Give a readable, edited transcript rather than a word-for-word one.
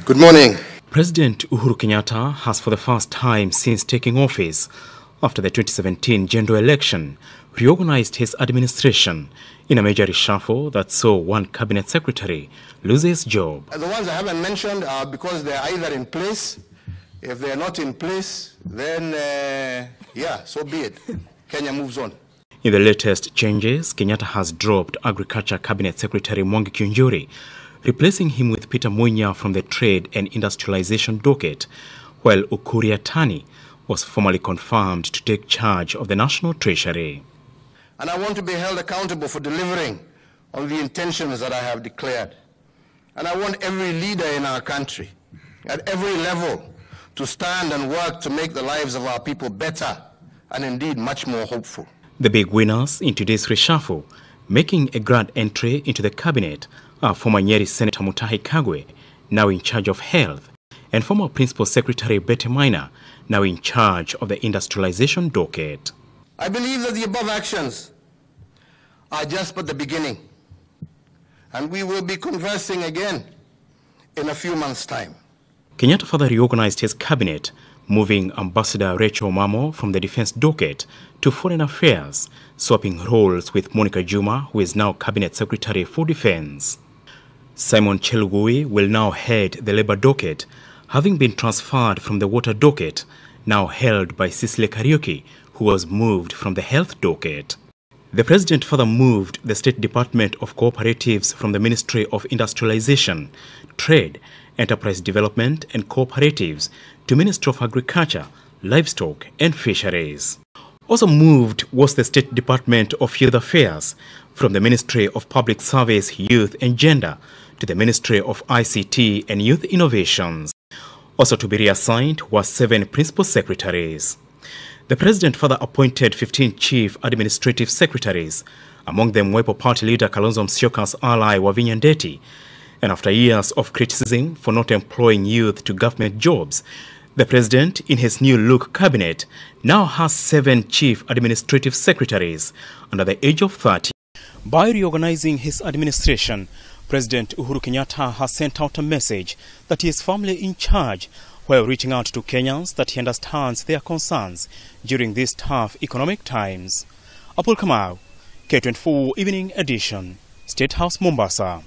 Good morning. President Uhuru Kenyatta has for the first time since taking office after the 2017 general election reorganized his administration in a major reshuffle that saw one cabinet secretary lose his job. The ones I haven't mentioned are because they're either in place. If they're not in place, then so be it. Kenya moves on. In the latest changes, Kenyatta has dropped Agriculture Cabinet Secretary Mwangi Kiunjuri, replacing him with Peter Munya from the Trade and Industrialization docket, while Uhuru Kenyatta was formally confirmed to take charge of the National Treasury. And I want to be held accountable for delivering on the intentions that I have declared. And I want every leader in our country, at every level, to stand and work to make the lives of our people better and indeed much more hopeful. The big winners in today's reshuffle, making a grand entry into the cabinet, are former Nyeri Senator Mutahi Kagwe, now in charge of health, and former Principal Secretary Maina, now in charge of the industrialization docket. I believe that the above actions are just but the beginning, and we will be conversing again in a few months' time. Kenyatta further reorganized his cabinet, moving Ambassador Rachel Mamo from the defense docket to foreign affairs, swapping roles with Monica Juma, who is now Cabinet Secretary for Defense. Simon Chelugui will now head the labor docket, having been transferred from the water docket, now held by Cicely Kariuki, who was moved from the health docket. The president further moved the State Department of Cooperatives from the Ministry of Industrialization, Trade, Enterprise Development and Cooperatives to Ministry of Agriculture, Livestock and Fisheries. Also moved was the State Department of Youth Affairs from the Ministry of Public Service, Youth and Gender to the Ministry of ICT and Youth Innovations. Also to be reassigned were 7 principal secretaries. The president further appointed 15 chief administrative secretaries, among them Wiper Party leader Kalonzo Musyoka's ally Wavinya Ndeti. And after years of criticism for not employing youth to government jobs, the president, in his new look cabinet, now has 7 chief administrative secretaries under the age of 30. By reorganizing his administration, President Uhuru Kenyatta has sent out a message that he is firmly in charge while reaching out to Kenyans that he understands their concerns during these tough economic times. Apul Kamau, K24 Evening Edition, State House, Mombasa.